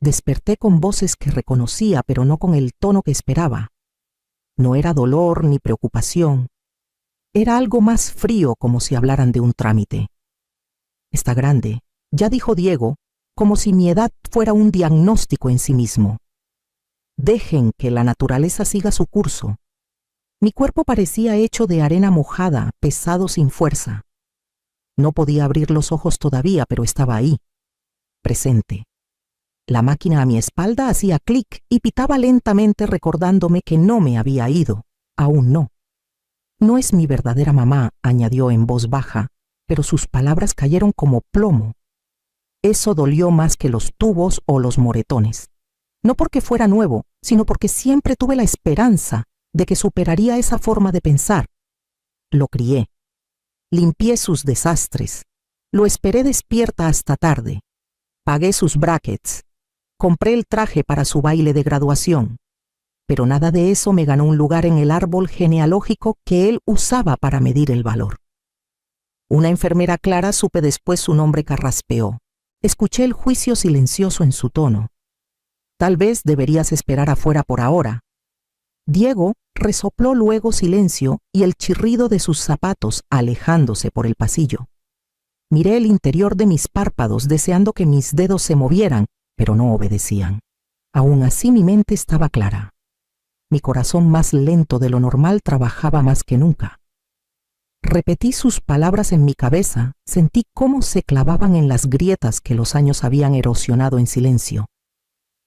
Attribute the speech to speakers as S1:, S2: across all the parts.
S1: Desperté con voces que reconocía, pero no con el tono que esperaba. No era dolor ni preocupación. Era algo más frío, como si hablaran de un trámite. Está grande, ya dijo Diego, como si mi edad fuera un diagnóstico en sí mismo. Dejen que la naturaleza siga su curso. Mi cuerpo parecía hecho de arena mojada, pesado sin fuerza. No podía abrir los ojos todavía, pero estaba ahí, presente. La máquina a mi espalda hacía clic y pitaba lentamente recordándome que no me había ido, aún no. No es mi verdadera mamá, añadió en voz baja, pero sus palabras cayeron como plomo. Eso dolió más que los tubos o los moretones. No porque fuera nuevo, sino porque siempre tuve la esperanza de que superaría esa forma de pensar. Lo crié. Limpié sus desastres. Lo esperé despierta hasta tarde. Pagué sus brackets. Compré el traje para su baile de graduación. Pero nada de eso me ganó un lugar en el árbol genealógico que él usaba para medir el valor. Una enfermera clara, supe después su nombre, carraspeó. Escuché el juicio silencioso en su tono. Tal vez deberías esperar afuera por ahora. Diego resopló luego silencio y el chirrido de sus zapatos alejándose por el pasillo. Miré el interior de mis párpados deseando que mis dedos se movieran, pero no obedecían. Aún así mi mente estaba clara. Mi corazón, más lento de lo normal, trabajaba más que nunca. Repetí sus palabras en mi cabeza, sentí cómo se clavaban en las grietas que los años habían erosionado en silencio.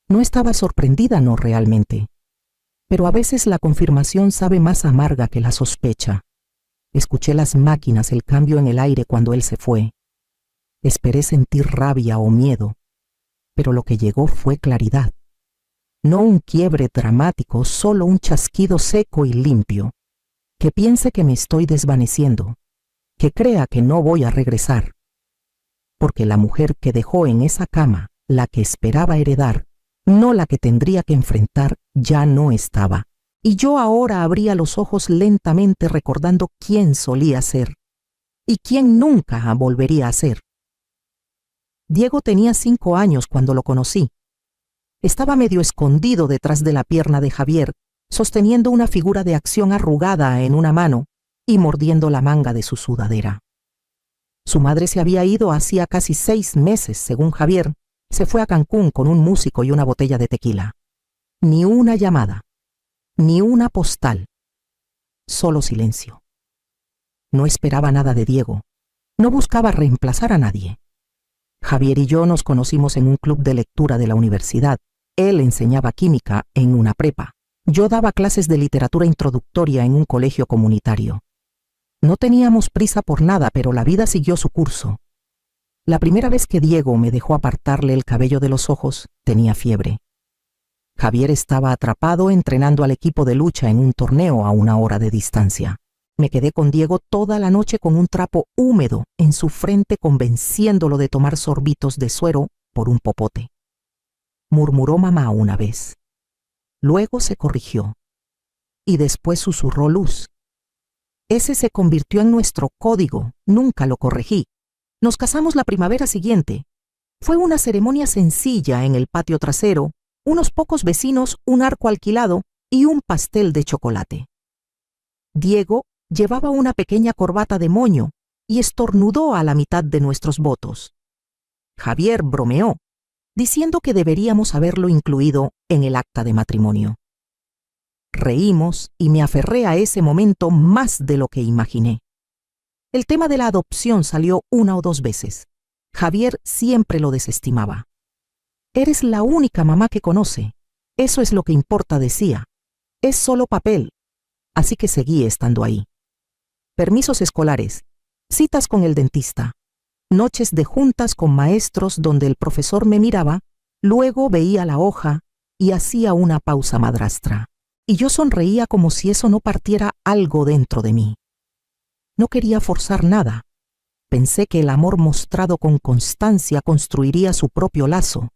S1: No estaba sorprendida, no realmente. Pero a veces la confirmación sabe más amarga que la sospecha. Escuché las máquinas, el cambio en el aire cuando él se fue. Esperé sentir rabia o miedo, pero lo que llegó fue claridad. No un quiebre dramático, solo un chasquido seco y limpio. Que piense que me estoy desvaneciendo, que crea que no voy a regresar. Porque la mujer que dejó en esa cama, la que esperaba heredar, no la que tendría que enfrentar, ya no estaba. Y yo ahora abría los ojos lentamente recordando quién solía ser y quién nunca volvería a ser. Diego tenía 5 años cuando lo conocí. Estaba medio escondido detrás de la pierna de Javier, sosteniendo una figura de acción arrugada en una mano y mordiendo la manga de su sudadera. Su madre se había ido hacía casi 6 meses, según Javier. Se fue a Cancún con un músico y una botella de tequila. Ni una llamada, ni una postal. Solo silencio. No esperaba nada de Diego. No buscaba reemplazar a nadie. Javier y yo nos conocimos en un club de lectura de la universidad. Él enseñaba química en una prepa. Yo daba clases de literatura introductoria en un colegio comunitario. No teníamos prisa por nada, pero la vida siguió su curso. La primera vez que Diego me dejó apartarle el cabello de los ojos, tenía fiebre. Javier estaba atrapado entrenando al equipo de lucha en un torneo a 1 hora de distancia. Me quedé con Diego toda la noche con un trapo húmedo en su frente, convenciéndolo de tomar sorbitos de suero por un popote. Murmuró mamá una vez. Luego se corrigió. Y después susurró Luz. Ese se convirtió en nuestro código, nunca lo corregí. Nos casamos la primavera siguiente. Fue una ceremonia sencilla en el patio trasero, unos pocos vecinos, un arco alquilado y un pastel de chocolate. Diego llevaba una pequeña corbata de moño y estornudó a la mitad de nuestros votos. Javier bromeó, diciendo que deberíamos haberlo incluido en el acta de matrimonio. Reímos y me aferré a ese momento más de lo que imaginé. El tema de la adopción salió 1 o 2 veces. Javier siempre lo desestimaba. Eres la única mamá que conoce. Eso es lo que importa, decía. Es solo papel. Así que seguí estando ahí. Permisos escolares, citas con el dentista, noches de juntas con maestros donde el profesor me miraba, luego veía la hoja y hacía una pausa madrastra. Y yo sonreía como si eso no partiera algo dentro de mí. No quería forzar nada. Pensé que el amor mostrado con constancia construiría su propio lazo.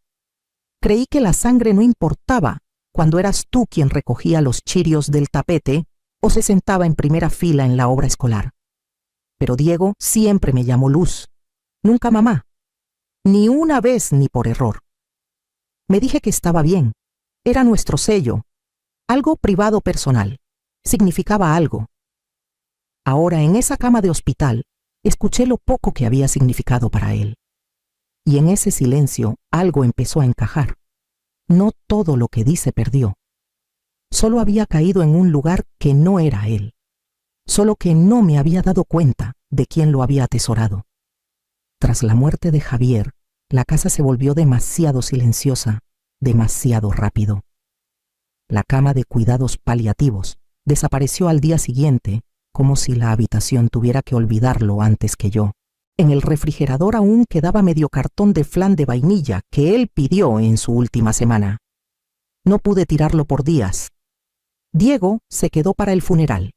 S1: Creí que la sangre no importaba cuando eras tú quien recogía los chirios del tapete o se sentaba en primera fila en la obra escolar. Pero Diego siempre me llamó Luz, nunca mamá, ni una vez ni por error. Me dije que estaba bien. Era nuestro sello. Algo privado personal. Significaba algo. Ahora, en esa cama de hospital, escuché lo poco que había significado para él. Y en ese silencio algo empezó a encajar. No todo lo que di se perdió. Solo había caído en un lugar que no era él. Solo que no me había dado cuenta de quién lo había atesorado. Tras la muerte de Javier, la casa se volvió demasiado silenciosa, demasiado rápido. La cama de cuidados paliativos desapareció al día siguiente, como si la habitación tuviera que olvidarlo antes que yo. En el refrigerador aún quedaba medio cartón de flan de vainilla que él pidió en su última semana. No pude tirarlo por días. Diego se quedó para el funeral.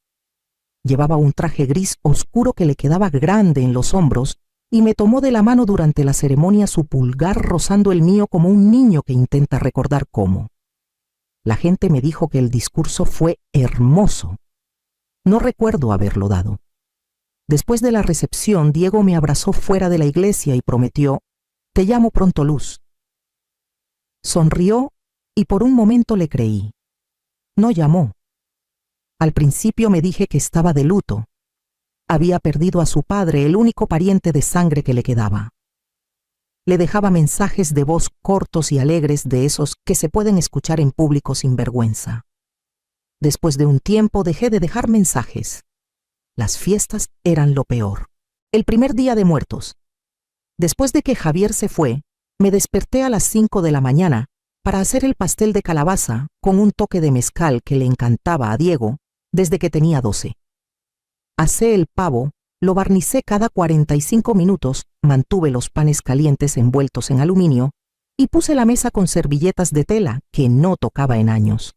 S1: Llevaba un traje gris oscuro que le quedaba grande en los hombros y me tomó de la mano durante la ceremonia, su pulgar rozando el mío como un niño que intenta recordar cómo. La gente me dijo que el discurso fue hermoso. No recuerdo haberlo dado. Después de la recepción, Diego me abrazó fuera de la iglesia y prometió: «Te llamo pronto, Luz». Sonrió y por un momento le creí. No llamó. Al principio me dije que estaba de luto. Había perdido a su padre, el único pariente de sangre que le quedaba. Le dejaba mensajes de voz cortos y alegres, de esos que se pueden escuchar en público sin vergüenza. Después de un tiempo dejé de dejar mensajes. Las fiestas eran lo peor. El primer día de Muertos. Después de que Javier se fue, me desperté a las 5 de la mañana para hacer el pastel de calabaza con un toque de mezcal que le encantaba a Diego desde que tenía 12. Asé el pavo, lo barnicé cada 45 minutos, mantuve los panes calientes envueltos en aluminio y puse la mesa con servilletas de tela que no tocaba en años.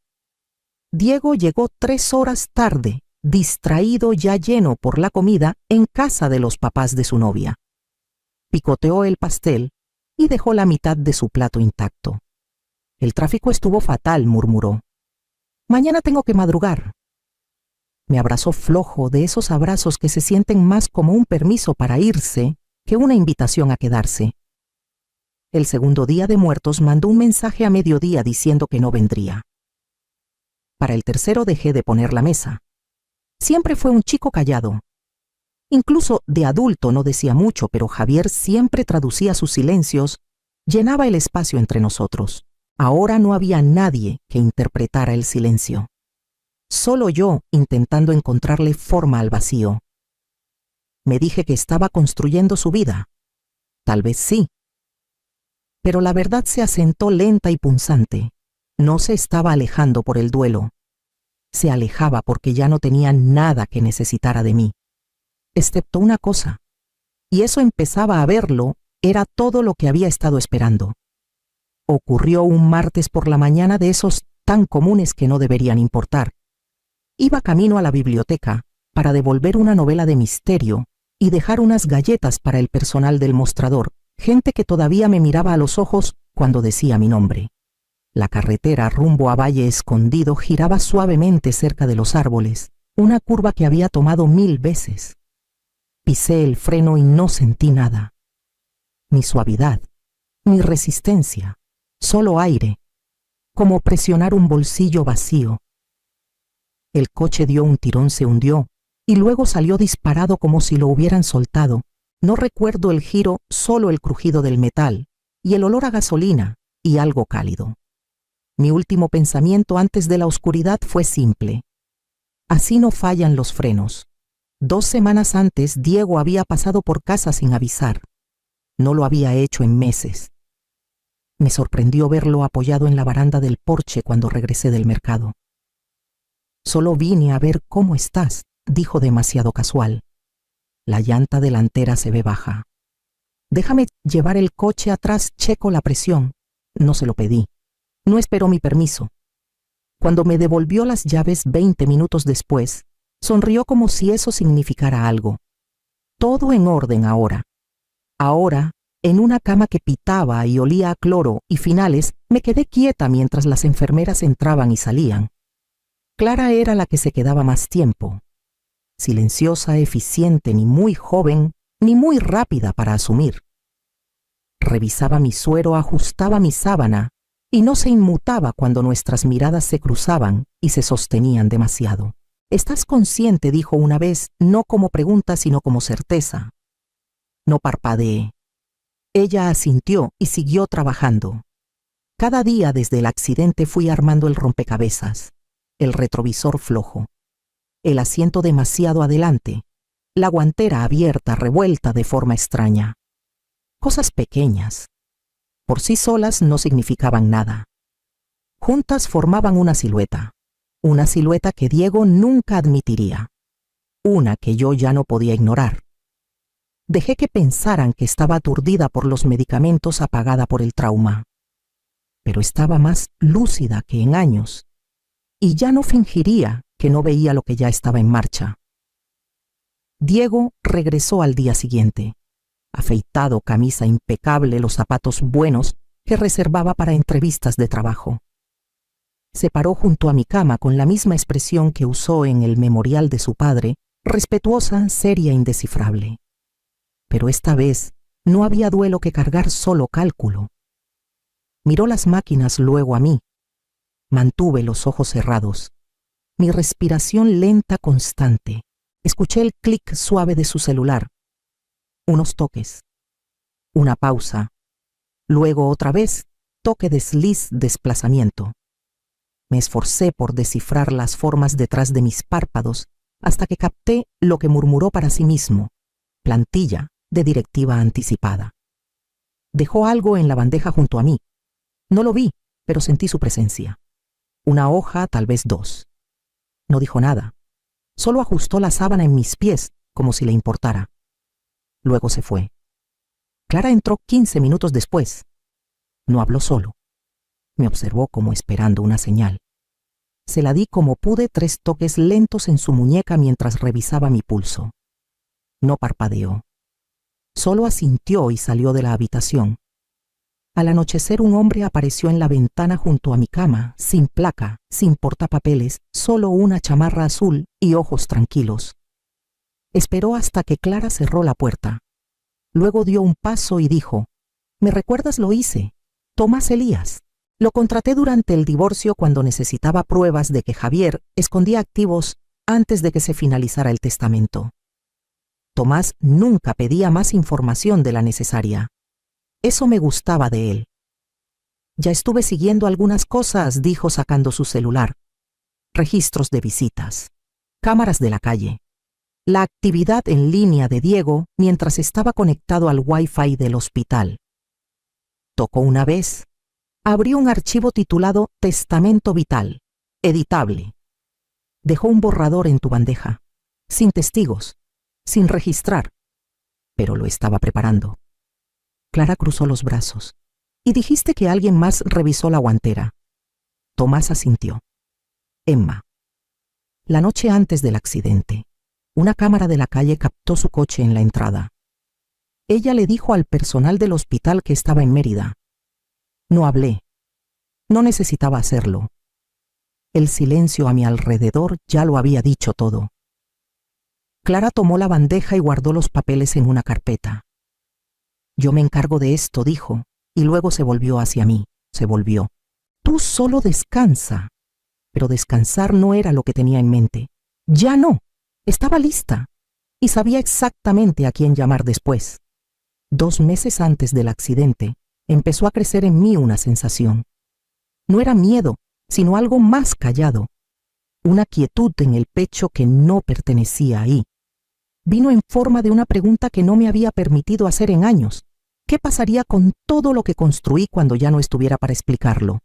S1: Diego llegó 3 horas tarde, distraído, ya lleno por la comida en casa de los papás de su novia. Picoteó el pastel y dejó la mitad de su plato intacto. «El tráfico estuvo fatal», murmuró. «Mañana tengo que madrugar». Me abrazó flojo, de esos abrazos que se sienten más como un permiso para irse que una invitación a quedarse. El segundo día de Muertos mandó un mensaje a mediodía diciendo que no vendría. Para el tercero dejé de poner la mesa. Siempre fue un chico callado. Incluso de adulto no decía mucho, pero Javier siempre traducía sus silencios, llenaba el espacio entre nosotros. Ahora no había nadie que interpretara el silencio. Solo yo intentando encontrarle forma al vacío. Me dije que estaba construyendo su vida. Tal vez sí. Pero la verdad se asentó lenta y punzante. No se estaba alejando por el duelo. Se alejaba porque ya no tenía nada que necesitara de mí. Excepto una cosa. Y eso empezaba a verlo, era todo lo que había estado esperando. Ocurrió un martes por la mañana, de esos tan comunes que no deberían importar. Iba camino a la biblioteca para devolver una novela de misterio y dejar unas galletas para el personal del mostrador, gente que todavía me miraba a los ojos cuando decía mi nombre. La carretera rumbo a Valle Escondido giraba suavemente cerca de los árboles, una curva que había tomado 1000 veces. Pisé el freno y no sentí nada. Ni suavidad, ni resistencia, solo aire, como presionar un bolsillo vacío. El coche dio un tirón, se hundió, y luego salió disparado como si lo hubieran soltado. No recuerdo el giro, solo el crujido del metal, y el olor a gasolina, y algo cálido. Mi último pensamiento antes de la oscuridad fue simple. Así no fallan los frenos. 2 semanas antes, Diego había pasado por casa sin avisar. No lo había hecho en meses. Me sorprendió verlo apoyado en la baranda del porche cuando regresé del mercado. «Solo vine a ver cómo estás», dijo demasiado casual. «La llanta delantera se ve baja. Déjame llevar el coche atrás, checo la presión». No se lo pedí. No esperó mi permiso. Cuando me devolvió las llaves 20 minutos después, sonrió como si eso significara algo. Todo en orden ahora. Ahora, en una cama que pitaba y olía a cloro y finales, me quedé quieta mientras las enfermeras entraban y salían. Clara era la que se quedaba más tiempo. Silenciosa, eficiente, ni muy joven, ni muy rápida para asumir. Revisaba mi suero, ajustaba mi sábana, y no se inmutaba cuando nuestras miradas se cruzaban y se sostenían demasiado. «¿Estás consciente?», dijo una vez, no como pregunta, sino como certeza. No parpadeé. Ella asintió y siguió trabajando. Cada día desde el accidente fui armando el rompecabezas, el retrovisor flojo, el asiento demasiado adelante, la guantera abierta, revuelta de forma extraña. Cosas pequeñas. Por sí solas no significaban nada. Juntas formaban una silueta que Diego nunca admitiría, una que yo ya no podía ignorar. Dejé que pensaran que estaba aturdida por los medicamentos, apagada por el trauma. Pero estaba más lúcida que en años, y ya no fingiría que no veía lo que ya estaba en marcha. Diego regresó al día siguiente, afeitado, camisa impecable, los zapatos buenos que reservaba para entrevistas de trabajo. Se paró junto a mi cama con la misma expresión que usó en el memorial de su padre, respetuosa, seria, indescifrable. Pero esta vez no había duelo que cargar, solo cálculo. Miró las máquinas, luego a mí. Mantuve los ojos cerrados. Mi respiración lenta, constante. Escuché el clic suave de su celular. Unos toques. Una pausa. Luego otra vez, toque, desliz, desplazamiento. Me esforcé por descifrar las formas detrás de mis párpados hasta que capté lo que murmuró para sí mismo. Plantilla de directiva anticipada. Dejó algo en la bandeja junto a mí. No lo vi, pero sentí su presencia. Una hoja, tal vez dos. No dijo nada. Solo ajustó la sábana en mis pies, como si le importara. Luego se fue. Clara entró 15 minutos después. No habló solo. Me observó como esperando una señal. Se la di como pude, 3 toques lentos en su muñeca mientras revisaba mi pulso. No parpadeó. Solo asintió y salió de la habitación. Al anochecer, un hombre apareció en la ventana junto a mi cama, sin placa, sin portapapeles, solo una chamarra azul y ojos tranquilos. Esperó hasta que Clara cerró la puerta. Luego dio un paso y dijo: «¿Me recuerdas? Lo hice. Tomás Elías. Lo contraté durante el divorcio cuando necesitaba pruebas de que Javier escondía activos antes de que se finalizara el testamento. Tomás nunca pedía más información de la necesaria. Eso me gustaba de él. Ya estuve siguiendo algunas cosas», dijo sacando su celular. Registros de visitas, cámaras de la calle, la actividad en línea de Diego mientras estaba conectado al Wi-Fi del hospital. Tocó una vez. Abrió un archivo titulado Testamento Vital, editable. Dejó un borrador en tu bandeja, sin testigos, sin registrar, pero lo estaba preparando. Clara cruzó los brazos. «Y dijiste que alguien más revisó la guantera». Tomás asintió. «Emma». La noche antes del accidente, una cámara de la calle captó su coche en la entrada. Ella le dijo al personal del hospital que estaba en Mérida. No hablé. No necesitaba hacerlo. El silencio a mi alrededor ya lo había dicho todo. Clara tomó la bandeja y guardó los papeles en una carpeta. «Yo me encargo de esto», dijo, y luego se volvió hacia mí. Se volvió. «Tú solo descansa». Pero descansar no era lo que tenía en mente. Ya no. Estaba lista. Y sabía exactamente a quién llamar después. 2 meses antes del accidente, empezó a crecer en mí una sensación. No era miedo, sino algo más callado. Una quietud en el pecho que no pertenecía ahí. Vino en forma de una pregunta que no me había permitido hacer en años. ¿Qué pasaría con todo lo que construí cuando ya no estuviera para explicarlo?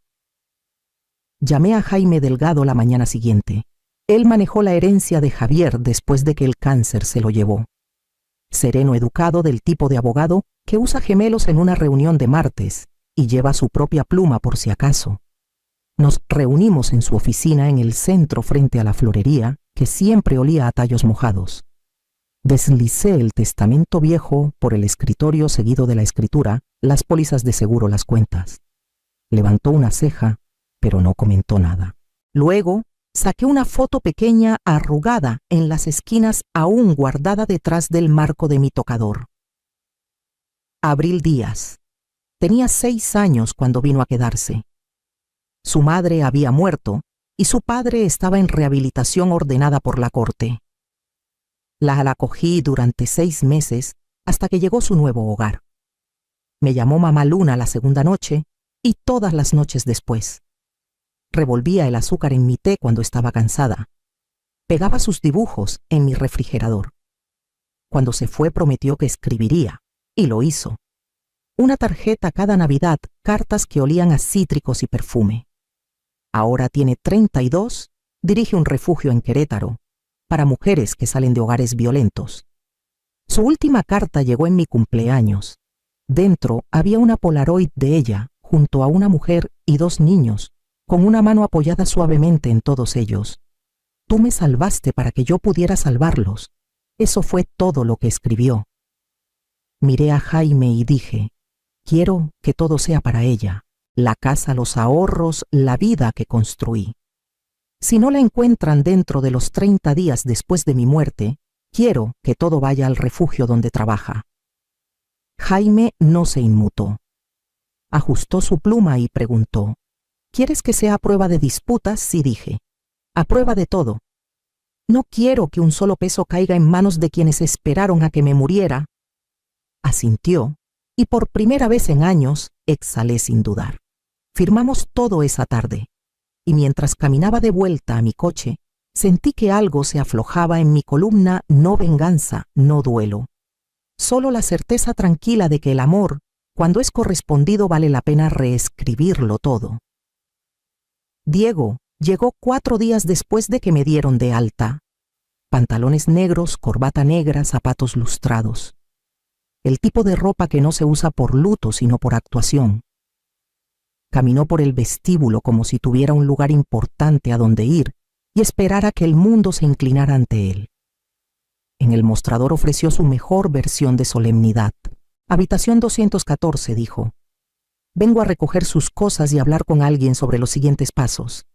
S1: Llamé a Jaime Delgado la mañana siguiente. Él manejó la herencia de Javier después de que el cáncer se lo llevó. Sereno, educado, del tipo de abogado que usa gemelos en una reunión de martes y lleva su propia pluma por si acaso. Nos reunimos en su oficina en el centro frente a la florería, que siempre olía a tallos mojados. Deslicé el testamento viejo por el escritorio, seguido de la escritura, las pólizas de seguro, las cuentas. Levantó una ceja, pero no comentó nada. Luego, saqué una foto pequeña arrugada en las esquinas, aún guardada detrás del marco de mi tocador. Abril Díaz. Tenía 6 años cuando vino a quedarse. Su madre había muerto y su padre estaba en rehabilitación ordenada por la corte. La acogí durante 6 meses hasta que llegó su nuevo hogar. Me llamó Mamá Luna la segunda noche y todas las noches después. Revolvía el azúcar en mi té cuando estaba cansada. Pegaba sus dibujos en mi refrigerador. Cuando se fue prometió que escribiría, y lo hizo. Una tarjeta cada Navidad, cartas que olían a cítricos y perfume. Ahora tiene 32, dirige un refugio en Querétaro, para mujeres que salen de hogares violentos. Su última carta llegó en mi cumpleaños. Dentro había una Polaroid de ella, junto a una mujer y 2 niños, con una mano apoyada suavemente en todos ellos. Tú me salvaste para que yo pudiera salvarlos. Eso fue todo lo que escribió. Miré a Jaime y dije, quiero que todo sea para ella, la casa, los ahorros, la vida que construí. Si no la encuentran dentro de los 30 días después de mi muerte, quiero que todo vaya al refugio donde trabaja. Jaime no se inmutó. Ajustó su pluma y preguntó, ¿quieres que sea a prueba de disputas? Sí, dije. A prueba de todo. No quiero que un solo peso caiga en manos de quienes esperaron a que me muriera. Asintió, y por primera vez en años exhalé sin dudar. Firmamos todo esa tarde, y mientras caminaba de vuelta a mi coche, sentí que algo se aflojaba en mi columna, no venganza, no duelo. Solo la certeza tranquila de que el amor, cuando es correspondido, vale la pena reescribirlo todo. Diego llegó 4 días después de que me dieron de alta. Pantalones negros, corbata negra, zapatos lustrados. El tipo de ropa que no se usa por luto, sino por actuación. Caminó por el vestíbulo como si tuviera un lugar importante a donde ir y esperara que el mundo se inclinara ante él. En el mostrador ofreció su mejor versión de solemnidad. Habitación 214, dijo. Vengo a recoger sus cosas y hablar con alguien sobre los siguientes pasos.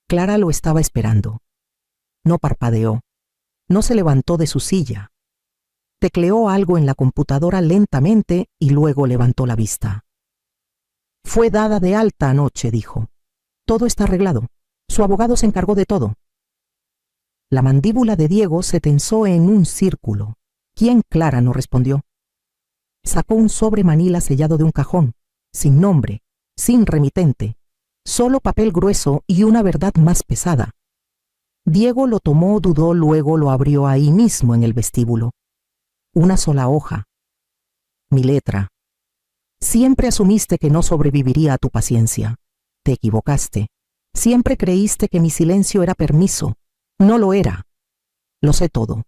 S1: Clara lo estaba esperando. No parpadeó. No se levantó de su silla. Tecleó algo en la computadora lentamente y luego levantó la vista. Fue dada de alta anoche, dijo. Todo está arreglado. Su abogado se encargó de todo. La mandíbula de Diego se tensó en un círculo. ¿Quién? Clara no respondió. Sacó un sobre manila sellado de un cajón, sin nombre, sin remitente, solo papel grueso y una verdad más pesada. Diego lo tomó, dudó, luego lo abrió ahí mismo en el vestíbulo. Una sola hoja. Mi letra. Siempre asumiste que no sobreviviría a tu paciencia. Te equivocaste. Siempre creíste que mi silencio era permiso. No lo era. Lo sé todo.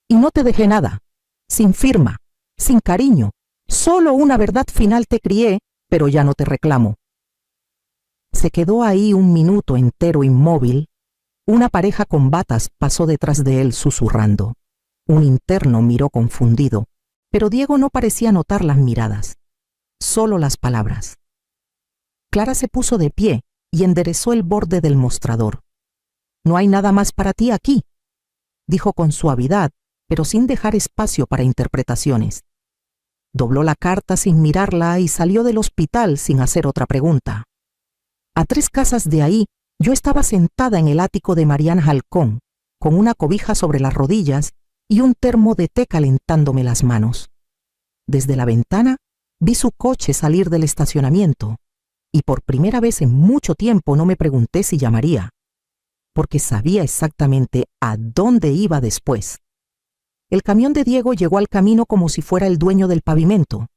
S1: Y no te dejé nada. Sin firma, sin cariño. Solo una verdad final te crié, pero ya no te reclamo. Se quedó ahí un minuto entero inmóvil. Una pareja con batas pasó detrás de él susurrando. Un interno miró confundido, pero Diego no parecía notar las miradas, solo las palabras. Clara se puso de pie y enderezó el borde del mostrador. No hay nada más para ti aquí, dijo con suavidad, pero sin dejar espacio para interpretaciones. Dobló la carta sin mirarla y salió del hospital sin hacer otra pregunta. A 3 casas de ahí, yo estaba sentada en el ático de Mariana Halcón, con una cobija sobre las rodillas y un termo de té calentándome las manos. Desde la ventana vi su coche salir del estacionamiento y por primera vez en mucho tiempo no me pregunté si llamaría, porque sabía exactamente a dónde iba después. El camión de Diego llegó al camino como si fuera el dueño del pavimento.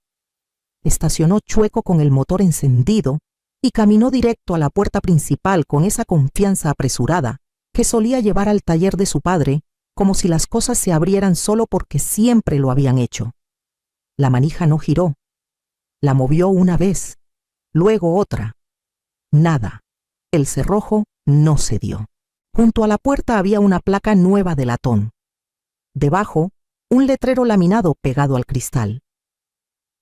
S1: Estacionó chueco con el motor encendido y caminó directo a la puerta principal con esa confianza apresurada que solía llevar al taller de su padre, como si las cosas se abrieran solo porque siempre lo habían hecho. La manija no giró. La movió una vez, luego otra. Nada. El cerrojo no cedió. Junto a la puerta había una placa nueva de latón. Debajo, un letrero laminado pegado al cristal.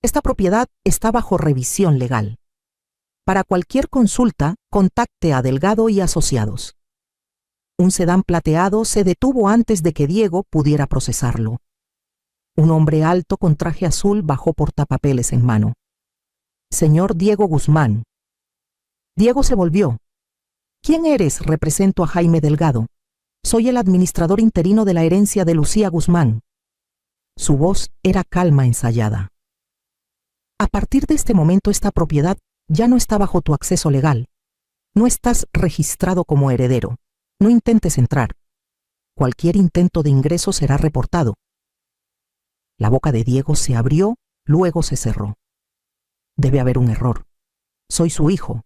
S1: Esta propiedad está bajo revisión legal. Para cualquier consulta, contacte a Delgado y Asociados. Un sedán plateado se detuvo antes de que Diego pudiera procesarlo. Un hombre alto con traje azul bajó portapapeles en mano. Señor Diego Guzmán. Diego se volvió. ¿Quién eres? Represento a Jaime Delgado. Soy el administrador interino de la herencia de Lucía Guzmán. Su voz era calma ensayada. A partir de este momento esta propiedad ya no está bajo tu acceso legal. No estás registrado como heredero. No intentes entrar. Cualquier intento de ingreso será reportado. La boca de Diego se abrió, luego se cerró. Debe haber un error. Soy su hijo.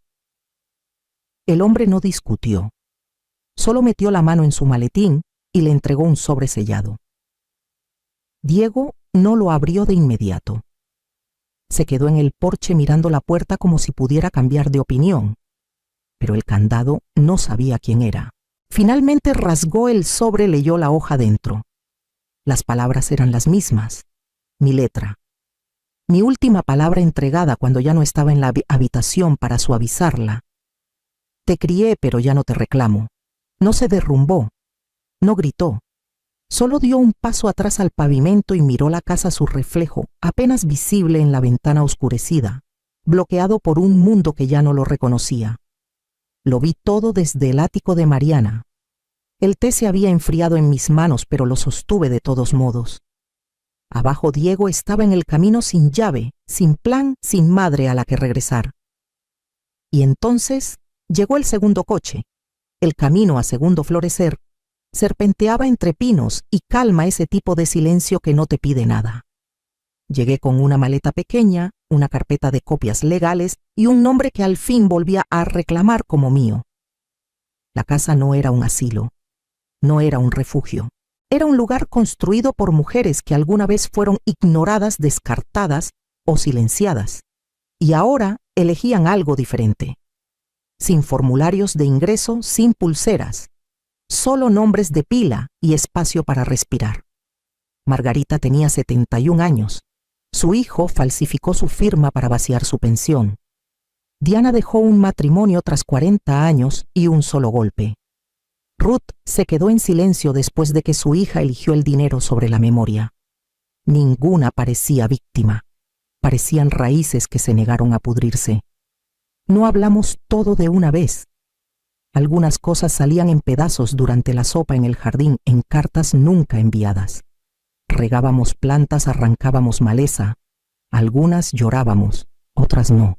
S1: El hombre no discutió. Solo metió la mano en su maletín y le entregó un sobre sellado. Diego no lo abrió de inmediato. Se quedó en el porche mirando la puerta como si pudiera cambiar de opinión, pero el candado no sabía quién era. Finalmente rasgó el sobre, leyó la hoja dentro. Las palabras eran las mismas. Mi letra. Mi última palabra entregada cuando ya no estaba en la habitación para suavizarla. Te crié, pero ya no te reclamo. No se derrumbó. No gritó. Solo dio un paso atrás al pavimento y miró la casa a su reflejo, apenas visible en la ventana oscurecida, bloqueado por un mundo que ya no lo reconocía. Lo vi todo desde el ático de Mariana. El té se había enfriado en mis manos, pero lo sostuve de todos modos. Abajo Diego estaba en el camino sin llave, sin plan, sin madre a la que regresar. Y entonces llegó el segundo coche. El camino a Segundo Florecer serpenteaba entre pinos y calma ese tipo de silencio que no te pide nada. Llegué con una maleta pequeña, una carpeta de copias legales y un nombre que al fin volvía a reclamar como mío. La casa no era un asilo, no era un refugio. Era un lugar construido por mujeres que alguna vez fueron ignoradas, descartadas o silenciadas, y ahora elegían algo diferente. Sin formularios de ingreso, sin pulseras, solo nombres de pila y espacio para respirar. Margarita tenía 71 años. Su hijo falsificó su firma para vaciar su pensión. Diana dejó un matrimonio tras 40 años y un solo golpe. Ruth se quedó en silencio después de que su hija eligió el dinero sobre la memoria. Ninguna parecía víctima. Parecían raíces que se negaron a pudrirse. No hablamos todo de una vez. Algunas cosas salían en pedazos durante la sopa en el jardín en cartas nunca enviadas. Regábamos plantas, arrancábamos maleza. Algunas llorábamos, otras no.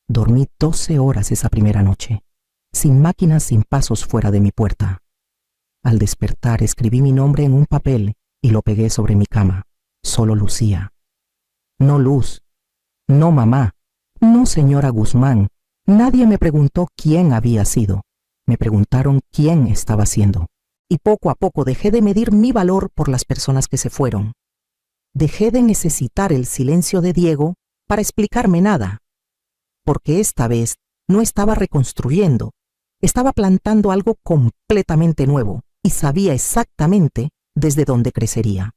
S1: Dormí 12 horas esa primera noche, sin máquinas, sin pasos fuera de mi puerta. Al despertar escribí mi nombre en un papel y lo pegué sobre mi cama. Solo Lucía. No Luz, no mamá, no señora Guzmán. Nadie me preguntó quién había sido. Me preguntaron quién estaba siendo. Y poco a poco dejé de medir mi valor por las personas que se fueron. Dejé de necesitar el silencio de Diego para explicarme nada. Porque esta vez no estaba reconstruyendo. Estaba plantando algo completamente nuevo y sabía exactamente desde dónde crecería.